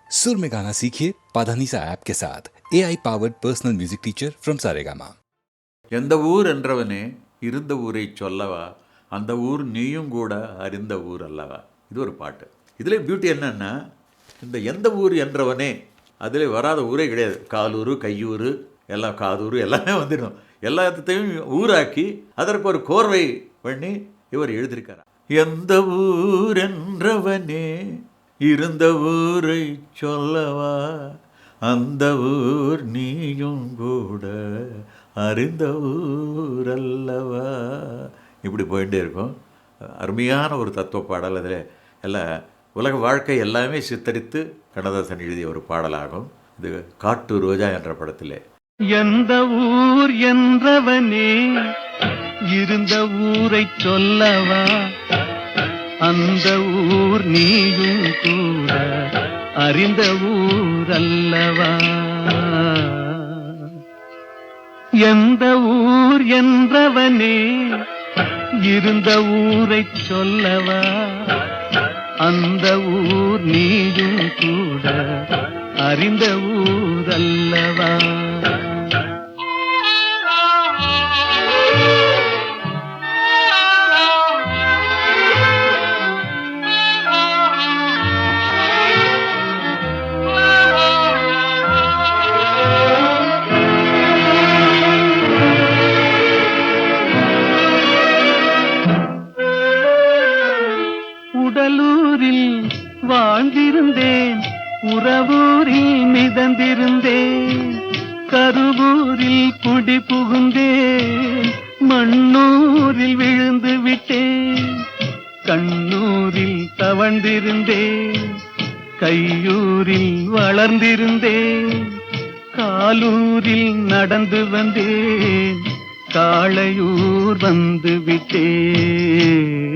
सुर में गाना सीखिए पाधानीसा ऐप के साथ AI powered personal music teacher from Saregama. எந்த ஊர் என்றவனே இருந்த ஊரை சொல்லவா, அந்த ஊர் நீயும் கூட அறிந்த ஊர் அல்லவா. இது ஒரு பாட்டு. இதில் பியூட்டி என்னன்னா, இந்த எந்த ஊர் என்றவனே அதில் வராத ஊரே கிடையாது. காலூர், கையூர், எல்லாம் காதூர் எல்லாமே வந்துடும். எல்லாத்தையும் ஊராக்கி அதற்கு ஒரு கோர்வை பண்ணி இவர் எழுதியிருக்கார். எந்த ஊர் என்றவனே இருந்த ஊரை சொல்லவா, அந்த ஊர் நீயும் கூட அறிந்த ஊர் அல்லவா. இப்படி போயிட்டே இருக்கும். அருமையான ஒரு தத்துவ பாடல். அதில் எல்லாம் உலக வாழ்க்கை எல்லாமே சித்தரித்து கண்ணதாசன் எழுதிய ஒரு பாடலாகும். இது காட்டு ரோஜா என்ற படத்திலே. எந்த ஊர் என்றவனே இருந்த ஊரை சொல்லவா, அந்த ஊர் நீயும் கூட அறிந்த ஊர் அல்லவா. எந்த ஊர் என்றவனே இருந்த ஊரை சொல்லவா, அந்த ஊர் நீயும் கூட அறிந்த ஊர் அல்லவா. உடலூரில் வாழ்ந்திருந்தேன், உறவூரில் மிதந்திருந்தேன், கருவூரில் குடி புகுந்தேன், மண்ணூரில் விழுந்து விட்டேன், கண்ணூரில் தவழ்ந்திருந்தேன், கையூரில் வளர்ந்திருந்தேன், காலூரில் நடந்து வந்தேன், காளையூர் வந்து விட்டேன்,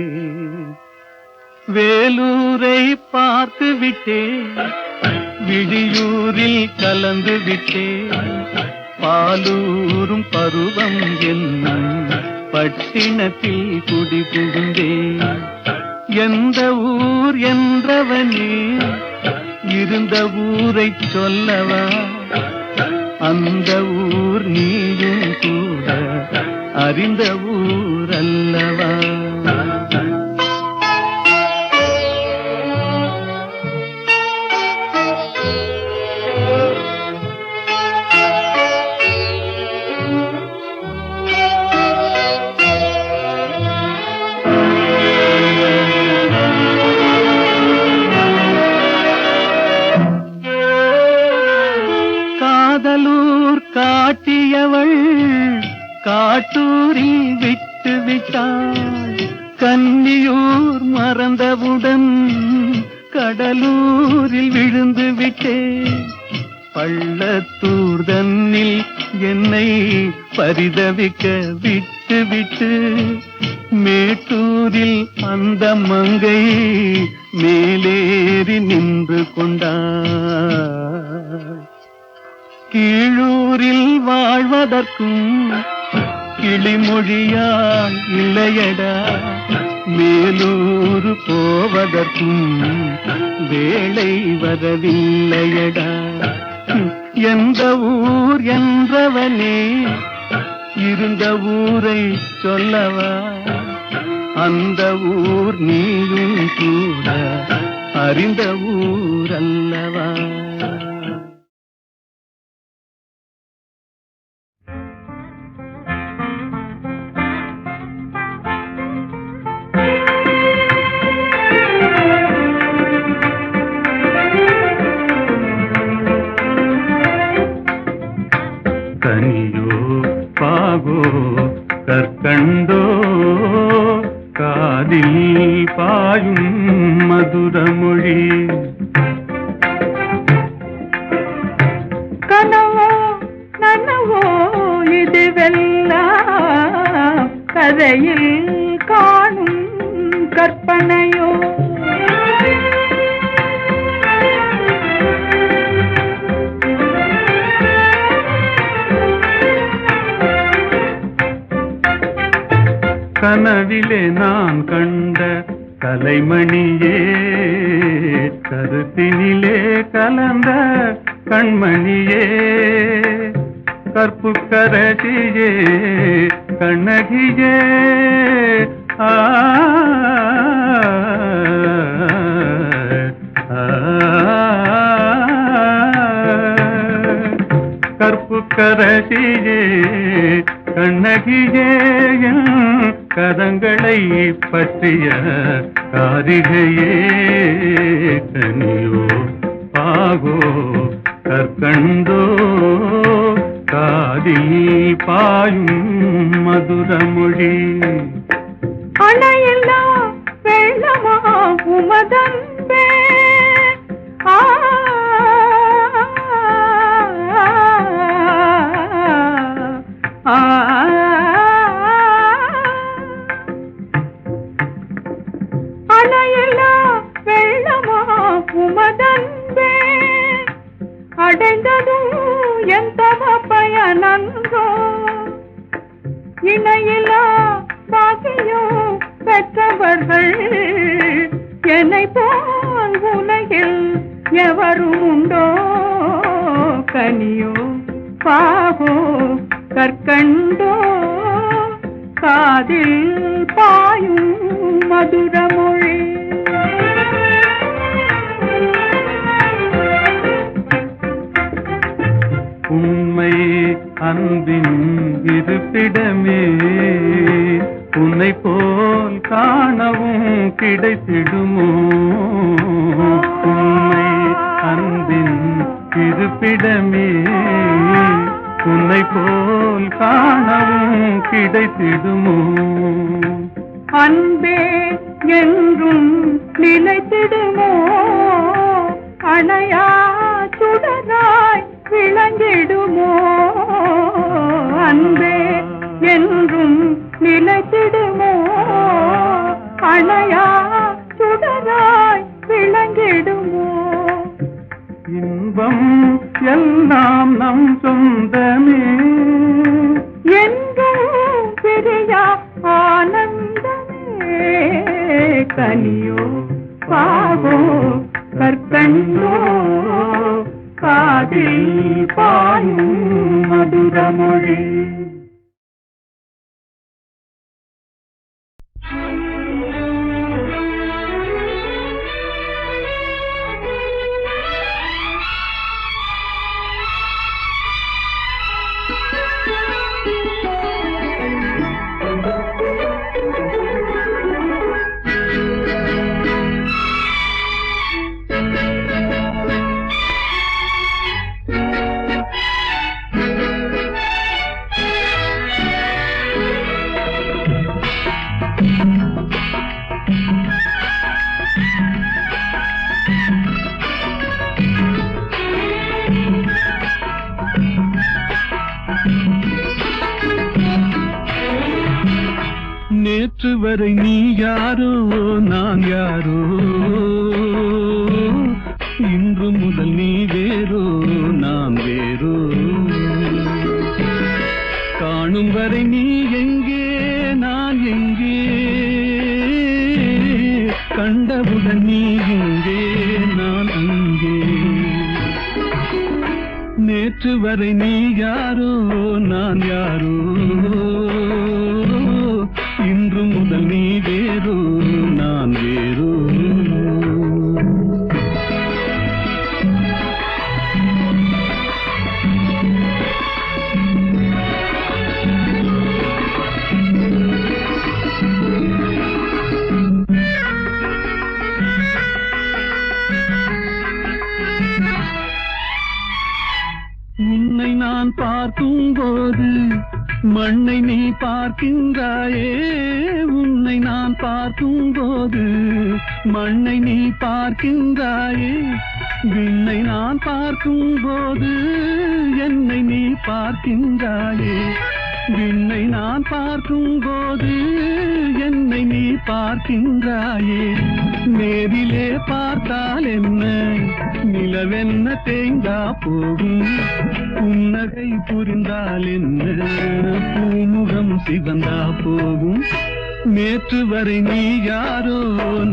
வேலூரை பார்த்து விட்டேன், விழியூரில் கலந்து விட்டேன், பாலூரும் பருவம் என்னும் பட்டினத்தில் குடி புகுந்தேன். எந்த ஊர் என்றவனே இருந்த ஊரை சொல்லவா, அந்த ஊர் நீயும் கூட அறிந்த ஊர் அல்லவா. காதலூர் காட்டியவள் காட்டூரில் விட்டு விட்டாள், கன்னியூர் மறந்தவுடன் கடலூரில் விழுந்து விட்டேன், பள்ளத்தூர் தன்னில் என்னை பரிதவிக்க விட்டு விட்டு, மேட்டூரில் அந்த மங்கை மேலேறி நின்று கொண்டாள், கீழூரில் வாழ்வதற்கும் கிளிமொழியால் இல்லையடா, மேலூர் போவதற்கும் வேளை வரவில்லையடா. எந்த ஊர் என்றவனே இருந்த ஊரை சொல்லவா, அந்த ஊர் நீயும் கூட அறிந்த ஊர் அல்லவா. கனியோ பாகோ கற்கண்டோ காதில் பாயும் மதுரமொழி, கனவோ நனவோ இதுவெல்லாம் கதையில் காணும் கற்பனையோ, கனவிலே நான் கண்ட கலைமணியே கருத்தினிலே கலந்த கண்மணியே கற்புக்கரசியே கண்ணகியே ஆ கற்புக்கரசியே கண்ணகியே கரங்களை பற்றிய காரிகையே கனியோ பாகோ கற்கண்டோ காதில் பாயும் மதுரமொழி அணையில்லா வெள்ளமா உமதன்பே ஆ அணையில்லா வெள்ளமா உமதன்பே அடைந்ததும் என் தவ பயனன்றோ இணையிலா பாக்கியம் பெற்றவர்கள் என்னை போல் உலகில் எவரும் உண்டோ கனியோ பாகோ கற்கண்டோ காதில் பாயும் மதுரமொழி உண்மை அன்பின் இருப்பிடமே உன்னை போல் காணவும் கிடைத்திடுமோ உண்மை அன்பின் இருப்பிடமே உன்னை போல் காணவும் கிடைத்திடுமோ அன்பே என்றும் நிலைத்திடுமோ அணையா சுடராய் விளங்கிடுமோ அன்பே என்றும் நிலைத்திடுமோ அணையா சுடராய் விளங்கிடுமோ இன்பம் எல்லாம் நம் சொந்தமே என்றும் பிரியா ஆனந்தமே கனியோ பாகோ கற்கண்டோ காதில் பாயும் மதுரமொழி நேற்று வரை நீ யாரோ நான் யாரோ இன்று முதல் நீ வேறோ நான் வேறோ காணும் வரை நீ எங்கே நான் எங்கே கண்டவுடன் நீ இங்கே நான் அங்கே நேற்று வரை நீ யாரோ நான் யாரோ இன்று முதல் நீ வேறோ நான் வேறோ உன்னை நான் பார்க்கும் போது மண்ணை நீ பார்க்கின்றாயே உன்னை நான் பார்க்கும் போது மண்ணை நீ பார்க்கின்றாயே விண்ணை நான் பார்க்கும் போது என்னை நீ பார்க்கின்றாயே விண்ணை நான் பார்க்கும் போது என்னை நீ பார்க்கின்றாயே நேரிலே பார்த்தால் என்ன நிலவென்ன தேங்கா போகும் புன்னகை புரிந்தால் என்ன பூமுகம் சிவந்தா போகும் நேற்று வரை நீ யாரோ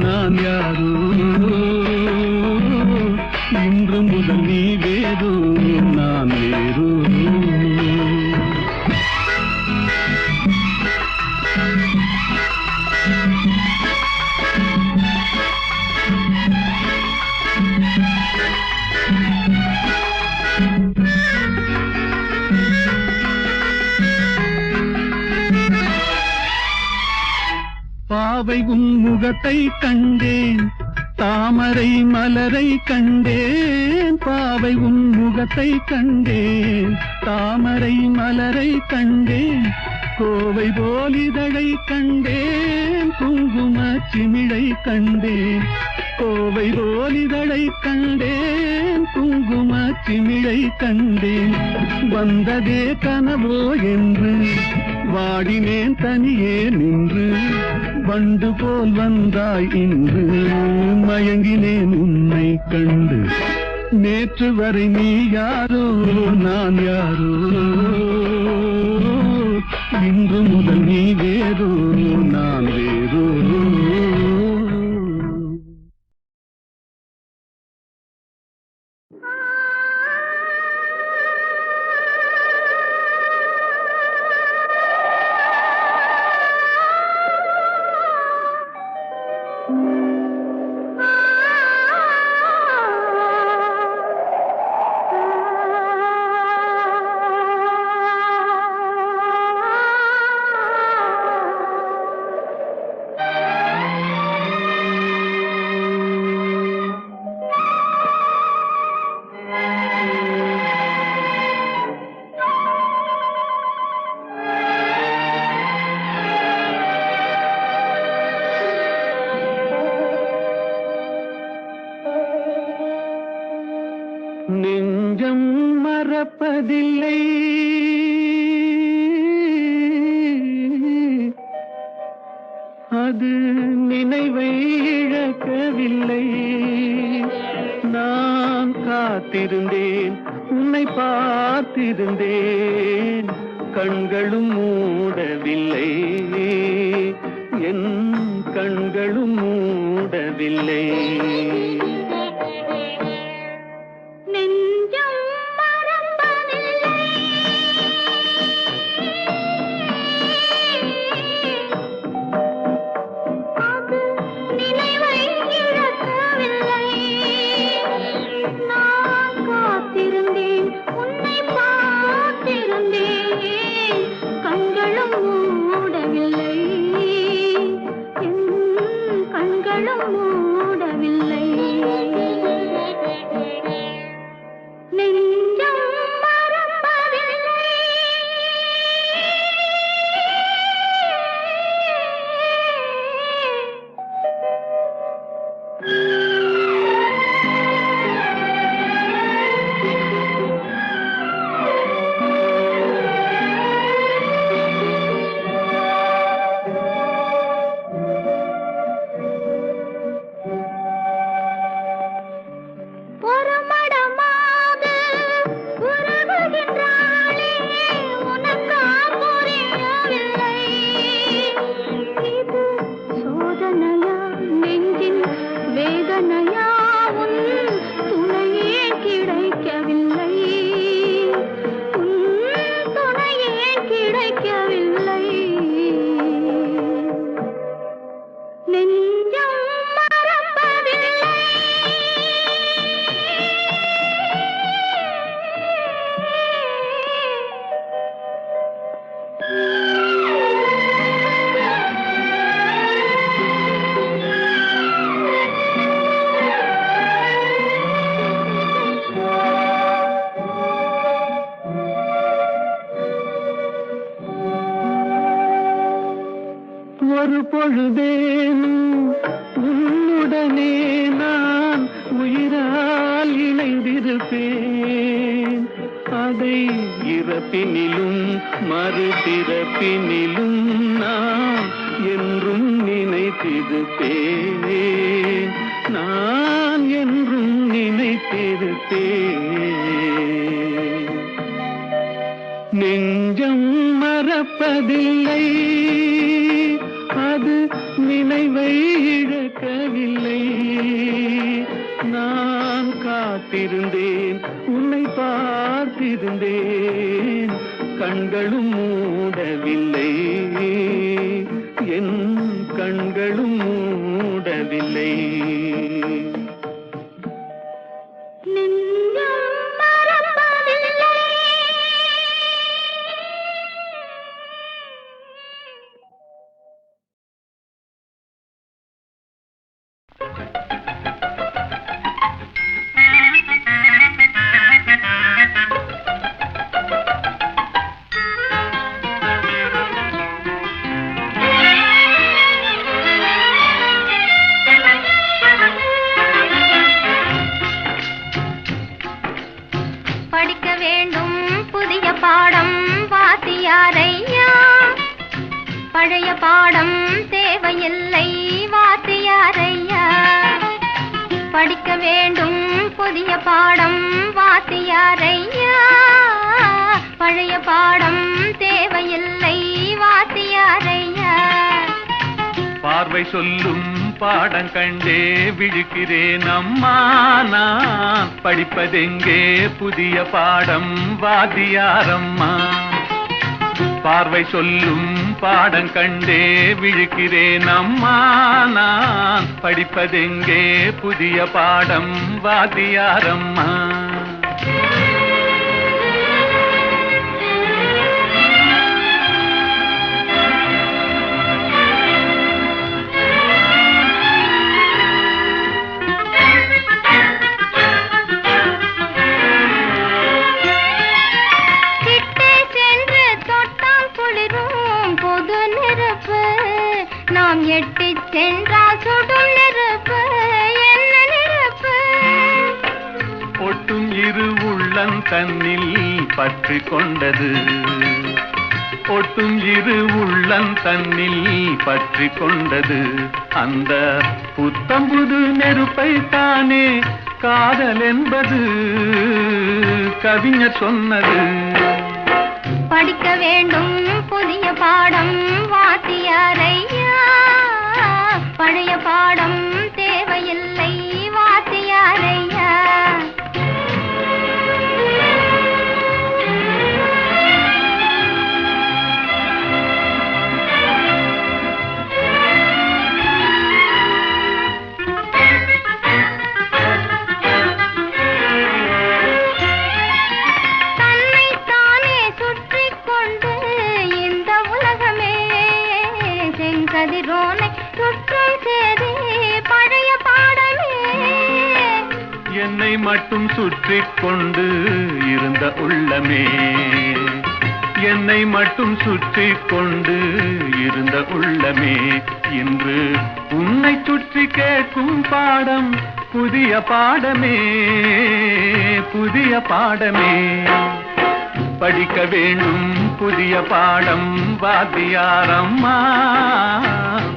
நான் யாரோ இன்று முதல் நீ வேறு நான் வேறு. பாவை உன் முகத்தை கண்டேன், தாமரை மலரை கண்டேன். பாவை உன் முகத்தை கண்டேன், தாமரை மலரை கண்டேன். கோவை போலிதழை கண்டேன், குங்கும சிமிழை கண்டேன். கோவை போலிதழை கண்டேன், குங்கும சிமிழை கண்டேன். வந்ததே கனவோ என்று வாடினேன் தனியே நின்று. வண்டு போல் வந்தாய் இன்று, மயங்கினேன் உன்னை கண்டு. நேற்று வரை நீ யாரோ நான் யாரோ, இன்று முதல் நீ வேறோ நான் வேறோ. நெஞ்சம் மறப்பதில்லை, அது நினைவை இழக்கவில்லை. நான் காத்திருந்தேன், உன்னை பார்த்திருந்தேன், கண்களும் மூடவில்லை, என் கண்களும் மூடவில்லை. ஒரு பொழுதேனும் உன்னுடனே நான் உயிரால் இணைந்திருப்பேன். அதை இறப்பினிலும் மறுபிறப்பினிலும் நான் என்றும் நினைத்திருப்பேன். நான் என்றும் நினைத்திருப்பேன். நெஞ்சம் மறப்பதில்லை, அது நினைவை இழக்கவில்லை. நான் காத்து இருந்தேன், உன்னை பார்த்திருந்தேன், கண்களும் மூடவில்லை, என் கண்களும் மூடவில்லை. படிக்க வேண்டும் புதிய பாடம் வாத்தியாரையா, பழைய பாடம் தேவையில்லை வாத்தியாரையா. படிக்க வேண்டும் புதிய பாடம் வாத்தியாரையா, பழைய பாடம் தேவையில்லை வாத்தியாரையா. பார்வை சொல்லும் பாடம் கண்டே விழிக்கிறேன் அம்மா, நான் படிப்பதெங்கே புதிய பாடம் வாத்தியாரம்மா. பார்வை சொல்லும் பாடம் கண்டே விழிக்கிறேன் அம்மா, நான் படிப்பதெங்கே புதிய பாடம் வாத்தியாரம்மா. நாம் எட்டி சென்றால் சுடும் நெருப்பு, என்ன நெருப்பு? ஒட்டும் இரு உள்ளம் தன்னில் பற்றி கொண்டது, ஒட்டும் இரு உள்ளம் தன்னில் பற்றி கொண்டது. அந்த புத்தம்புது நெருப்பை தானே காதல் என்பது கவிஞர் சொன்னது. படிக்க வேண்டும் புதிய பாடம் வாத்தியாரையா, பழைய பாடம் தேவையில்லை வாத்தியாரையா. கதிரோனை சுற்றும் சேதி பழைய பாடமே. என்னை மட்டும் சுற்றிக் கொண்டு இருந்த உள்ளமே, என்னை மட்டும் சுற்றிக் கொண்டு இருந்த உள்ளமே, இன்று உன்னை சுற்றி கேட்கும் பாடம் புதிய பாடமே, புதிய பாடமே. படிக்க வேண்டும் புதிய பாடம் வாத்தியாரம்மா,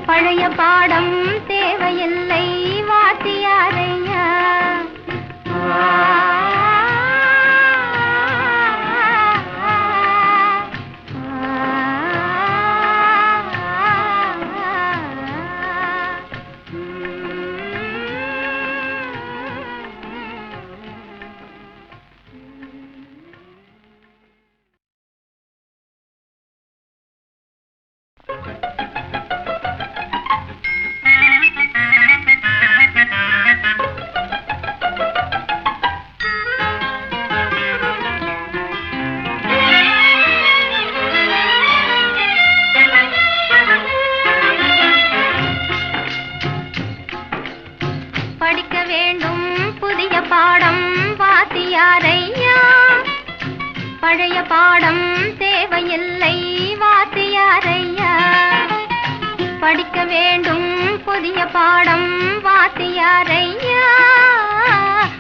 பழைய பாடம் தேவையில்லை வாத்தியாரையா. படிக்க வேண்டும் புதிய பாடம் வாத்தியாரையா, பழைய பாடம் தேவையில்லை வாத்தியாரையா. படிக்க வேண்டும் புதிய பாடம் வாத்தியாரையா,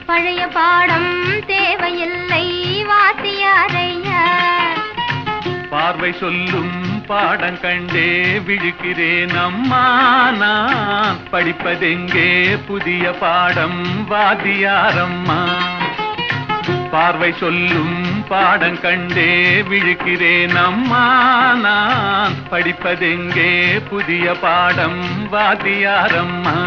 பழைய பாடம் தேவையில்லை வாத்தியாரையா. பார்வை சொல்லும் பாடம் கண்டே விழிக்கிறேன் அம்மா, நான் படிப்பதெங்கே புதிய பாடம் வாத்தியாரம்மா. பார்வை சொல்லும் பாடம் கண்டே விழிக்கிறேன் அம்மா, நான் படிப்பதெங்கே புதிய பாடம் வாத்தியாரம்மா.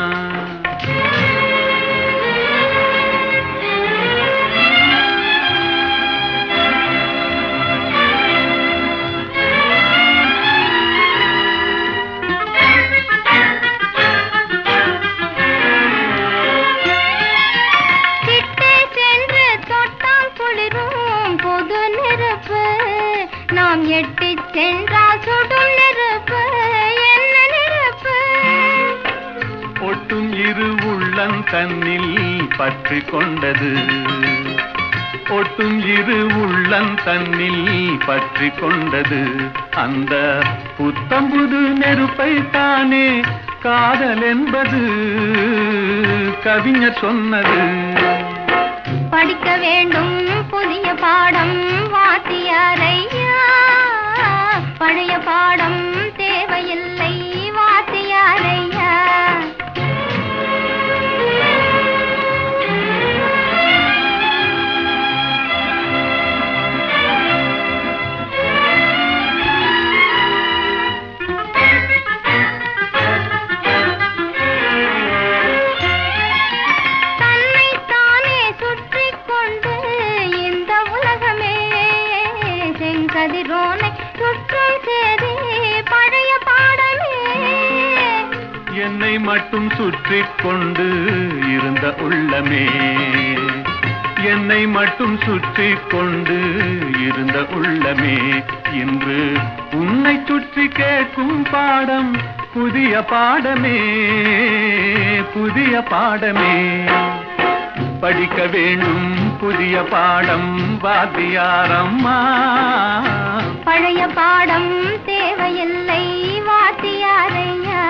உள்ளம் தன்னில் பற்றி கொண்டது. ஒட்டும் இரு உள்ளம் தன்னில் பற்றி கொண்டது. அந்த புத்தம்புது நெருப்பை தானே காதல் என்பது கவிஞர் சொன்னது. படிக்க வேண்டும் புதிய பாடம் வாத்தியாரையா, பழைய பாடம் தேவையில்லை வாத்தியாரையா. கதிரோனை சுற்றும் சேரி பழைய பாடமே. என்னை மட்டும் சுற்றி கொண்டு இருந்த உள்ளமே, என்னை மட்டும் சுற்றி கொண்டு இருந்த உள்ளமே, இன்று உன்னை சுற்றி கேட்கும் பாடம் புதிய பாடமே, புதிய பாடமே. படிக்க வேண்டும் புதிய பாடம் வாத்தியாரம்மா, பழைய பாடம் தேவையில்லை வாத்தியாரையா.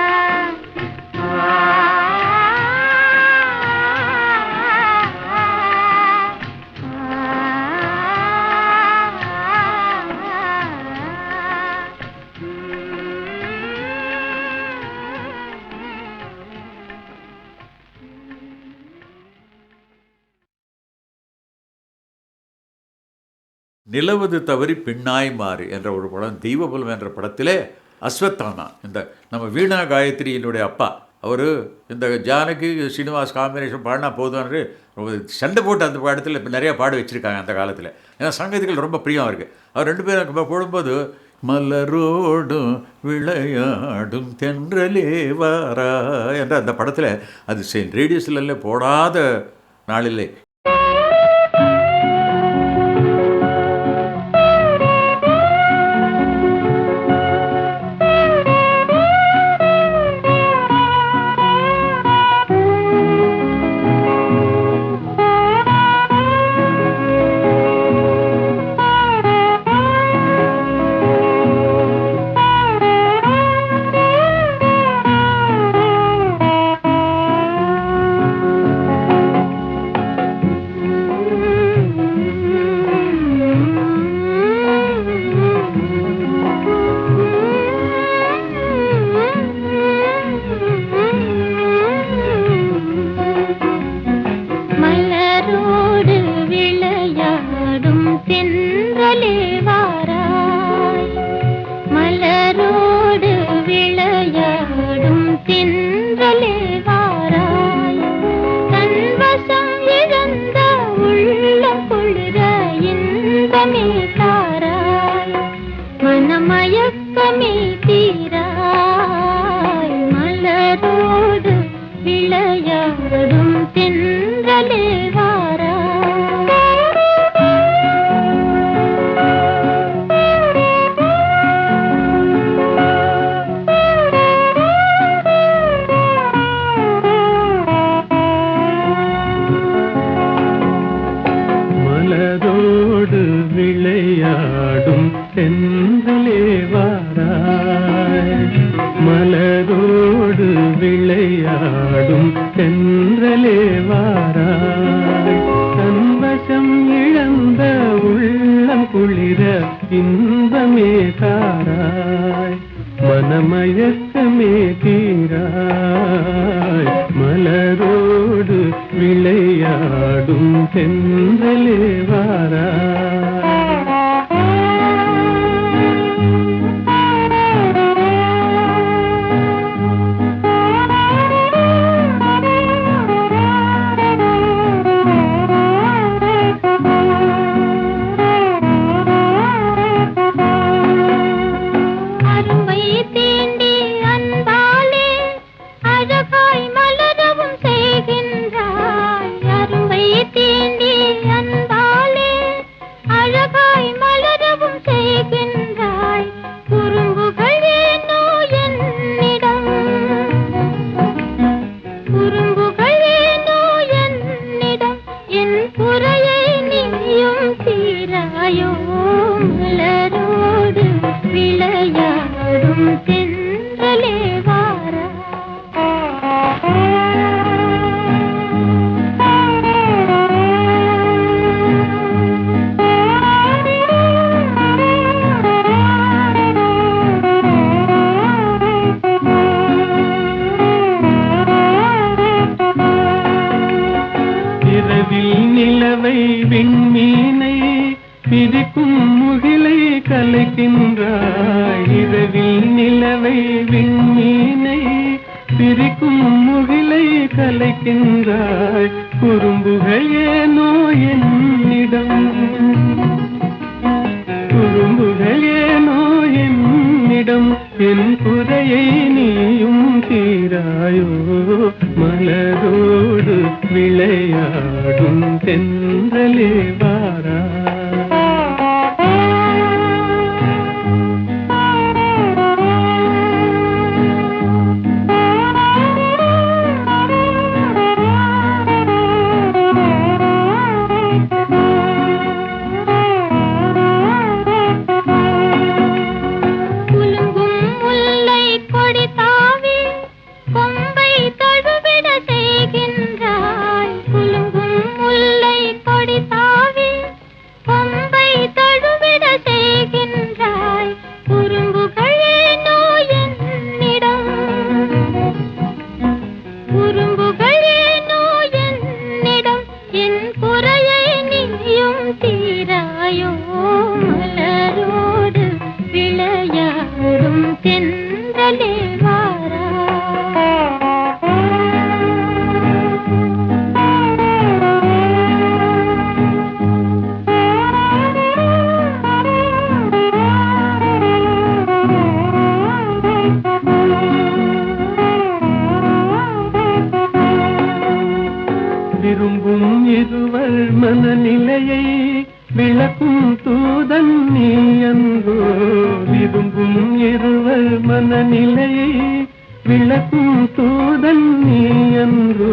நிலவது தவறி பெண்ணாய் மாறு என்ற ஒரு படம், தெய்வபலம் என்ற படத்திலே அஸ்வத்தானா, இந்த நம்ம வீணா காயத்ரியினுடைய அப்பா, அவர் இந்த ஜானகி ஸ்ரீனிவாஸ் காம்பினேஷன் பாடினா போதும்னு சண்டை போட்டு அந்த படத்தில் இப்போ நிறையா பாட வச்சுருக்காங்க அந்த காலத்தில். ஏன்னா சங்கீதங்கள் ரொம்ப பிரியம் இருக்குது. அவர் ரெண்டு பேரும் போடும்போது மலரோடும் விளையாடும் தென்றலே வாரா என்ற அந்த படத்தில் அது ரேடியோஸ்ல போடாத நாளிலே. அழகாய் மலரவும் செய்கின்றாய், அருமை தீண்டி விண்மீனை பிரிக்கும் முகிலை கலைக்கின்றாய். இரவில் நிலவை விண்மீனை பிரிக்கும் முகிலை கலைக்கின்றாய். குறும்புகள் ஏனோ என்னிடம், குறும்புகள் ஏனோ என்னிடம். என் குறையை நீயும் தீராயோ. மலரோடு விளையாடும் தென்றலே வாரா. விரும்பும் இருவர் மனநிலையை விளக்கும் தூதன் நீ அன்றோ. விரும்பும் இருவர் மனநிலையை விளக்கும் தூதன் நீ அன்றோ.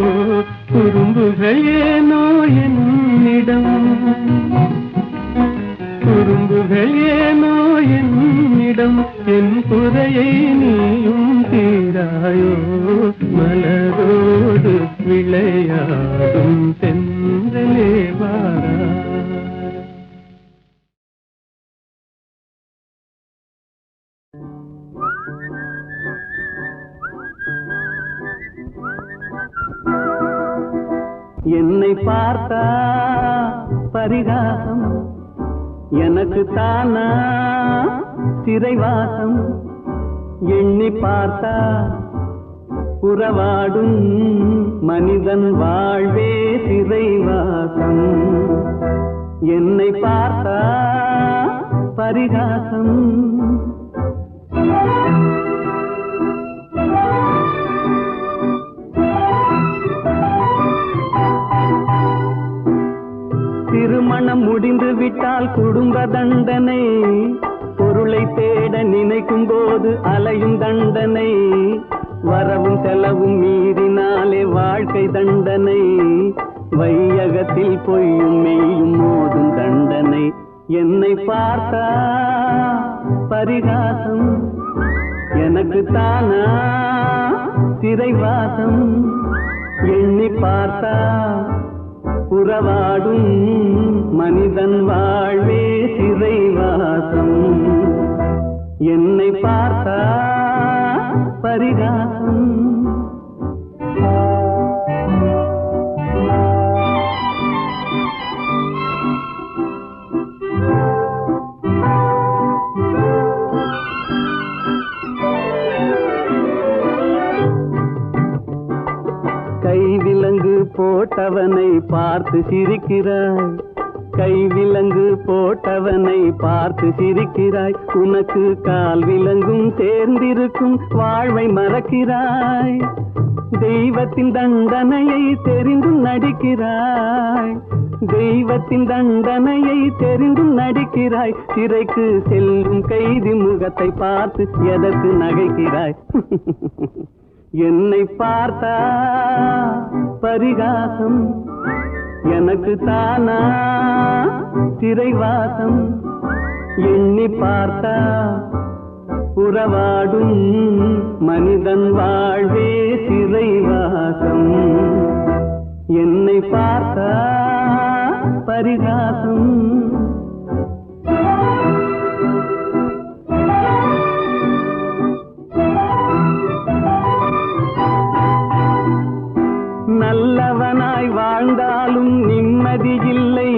குறும்புகள் ஏனோ என்னிடம், குறும்புகள் ஏனோ என்னிடம். என் குறையை நீயும் தீராயோ. மலரோடு விளையாடும் தென்றலே வாரா. என்னை பார்த்தா பரிகாசம், எனக்கு தானா சிறைவாசம். எண்ணி பார்த்தா உறவாடும் மனிதன் வாழ்வே சிறைவாசம். என்னை பார்த்தா பரிகாசம். திருமணம் முடிந்து விட்டால் குடும்ப தண்டனை. பொருளை தேட நினைக்கும் போது அலையும் தண்டனை. வரவும் செலவும் மீறினாலே வாழ்க்கை தண்டனை. வையகத்தில் பொய்யும் மெய்யும் மோதும் தண்டனை. என்னை பார்த்தா பரிகாசம், எனக்கு தானா சிறைவாசம். எண்ணி பார்த்தா உறவாடும் மனிதன் வாழ்வே சிறைவாசம். என்னை பார்த்தா பரிகாசம். கைவிலங்கு போட்டவனை பார்த்து சிரிக்கிறாய். கைவிலங்கு போட்டவனை பார்த்து சிரிக்கிறாய். உனக்கு கால் விலங்கும் சேர்ந்திருக்கும் வாழ்வை மறக்கிறாய். தெய்வத்தின் தண்டனையை தெரிந்தும் நடிக்கிறாய். தெய்வத்தின் தண்டனையை தெரிந்தும் நடிக்கிறாய். சிறைக்கு செல்லும் கைதி முகத்தை பார்த்து எதற்கு நகைக்கிறாய்? என்னை பார்த்தா பரிகாசம், எனக்கு தானா சிறைவாசம். எண்ணி பார்த்தா உறவாடும் மனிதன் வாழ்வே சிறைவாசம். என்னை பார்த்தா பரிகாசம். நல்லவனாய் வாழ்ந்தாலும் நிம்மதி இல்லை.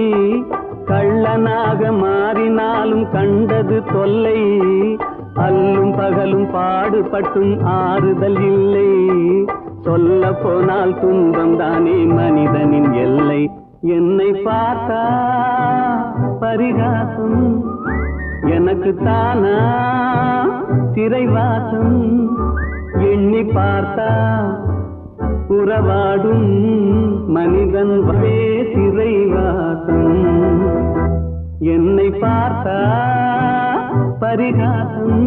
கண்ணனாக மாறினாலும் கண்டது தொல்லை, அல்லும் பகலும் பாடுபட்டும் ஆறுதல் இல்லை. சொல்ல போனால் துன்பம் தானே மனிதனின் எல்லை. என்னை பார்த்தா பரிகாசம், எனக்கு தானா சிறைவாசம். எண்ணி பார்த்தா உறவாடும் மனிதன் வே சிறைவாசம். என்னை பார்த்தா பரிகாசம்.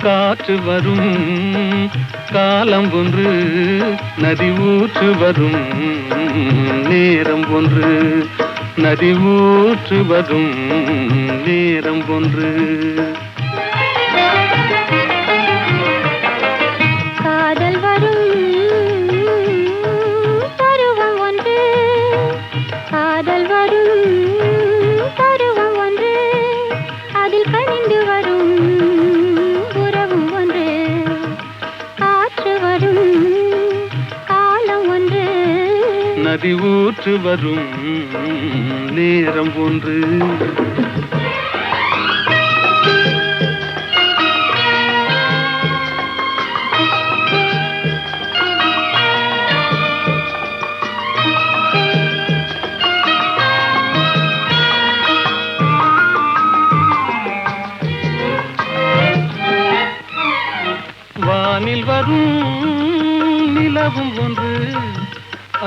காற்று வரும் காலம் ஒன்று, நதி ஊற்று வரும் நேரம் ஒன்று, நதி ஊற்று வரும் நேரம் ஒன்று. காதல் வரும் நதி ஊற்று வரும் நேரம் ஒன்று. வானில் வரும் நிலவும் ஒன்று,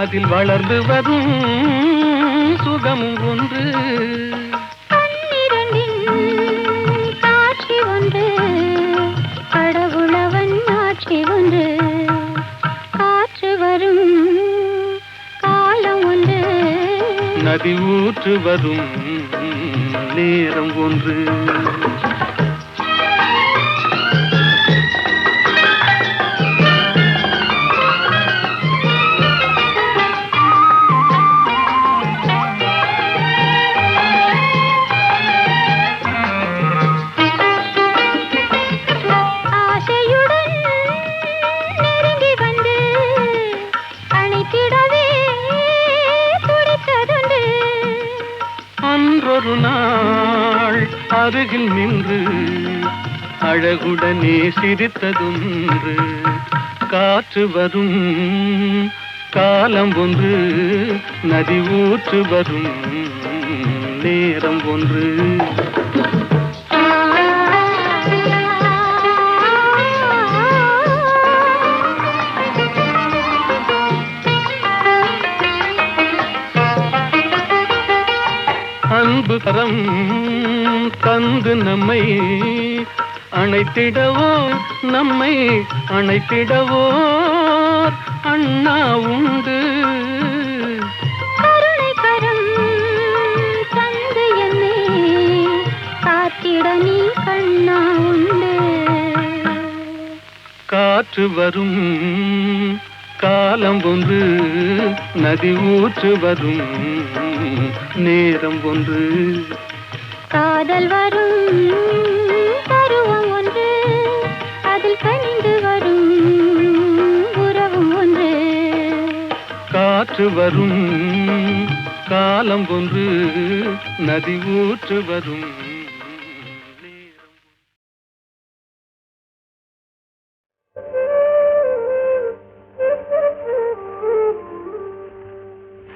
அதில் வளர்ந்து வரும் சுகமும் ஒன்று. காட்சி ஒன்று, கடவுளவன் ஆட்சி ஒன்று. காற்று வரும் காலம் ஒன்று, நதி ஊற்று வரும் நேரம் ஒன்று. ஒரு நாள் அருகில் நின்று அழகுடனே சிரித்ததொன்று. காற்று வரும் காலம் ஒன்று, நதி ஊற்று வரும் நேரம் ஒன்று. அன்பு கரம் தந்து நம்மை அணைத்திடவோ, நம்மை அணைத்திடவோ அண்ணா உண்டு. கருணை கரம் தந்து என்னை காத்திட நீ கண்ணா உண்டு. காற்று வரும் காலம் ஒன்று, நதி ஊற்று வரும் நேரம் ஒன்று. காதல் வரும் பருவம் ஒன்று, அதில் கனிந்து வரும் உறவும் ஒன்று. காற்று வரும் காலம் ஒன்று, நதி ஊற்று வரும் நேரம்.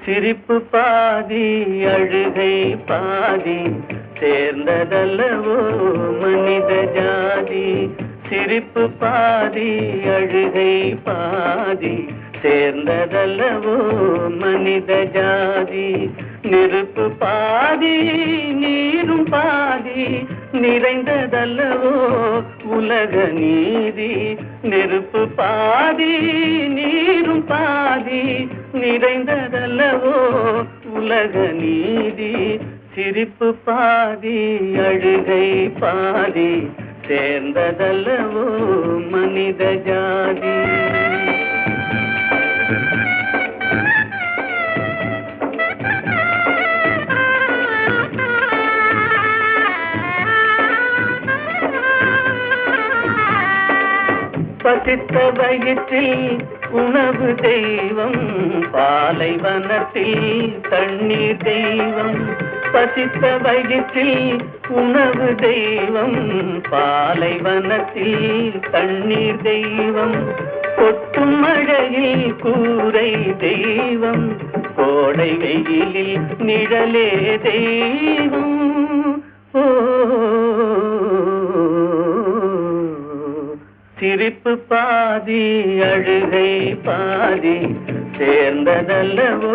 சிரிப்பு பாதி அழுகை பாதி சேர்ந்ததல்லவோ மனித ஜாதி. சிரிப்பு பாதி அழுகை பாதி சேர்ந்ததல்லவோ மனித ஜாதி. நெருப்பு பாதி நீரும் பாதி நிறைந்ததல்லவோ உலக நீதி. நெருப்பு பாதி நீரும் பாதி நிறைந்ததல்லவோ உலக நீதி. சிரிப்பு பாதி அழுகை பாதி சேர்ந்ததல்லவோ மனித ஜாதி. பசித்த வயிற்றில் உணவு தெய்வம், பாலைவனத்தில் தண்ணீர் தெய்வம். பசித்த வயிற்றில் உணவு தெய்வம், பாலைவனத்தில் தண்ணீர் தெய்வம். கொட்டும் மழையில் கூரை தெய்வம், கோடை வெயிலில் நிழலே தெய்வம். ஓ சிரிப்பு பாதி அழுகை பாதி சேர்ந்ததல்லவோ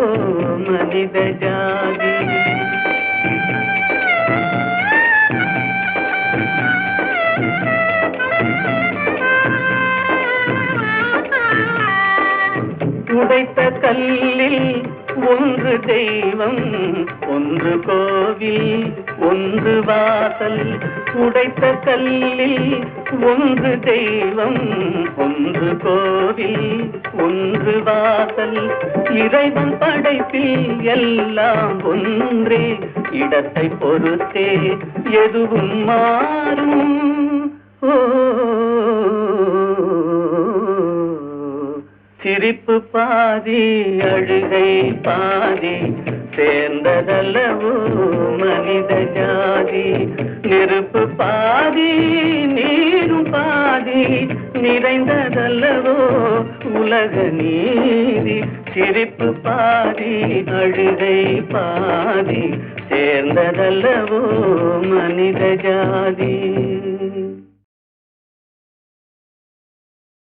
மனித ஜாதி. உடைத்த கல்லில் ஒன்று தெய்வம், ஒன்று கோவில், ஒன்று வாசல். உடைத்த கல்லில் ஒன்று தெய்வம், ஒன்று கோவில், ஒன்று வாசல். இறைவன் படைப்பில் எல்லாம் ஒன்றே, இடத்தை பொறுத்தே எதுவும் மாறும். ஓ சிரிப்பு பாதி அழுகை பாதி சேர்ந்ததல்லவோ மனித ஜாதி. நெருப்பு பாதி நீரும் பாதி நிறைந்ததல்லவோ உலக நீதி. சிரிப்பு பாதி அழுகை பாதி சேர்ந்ததல்லவோ மனித ஜாதி.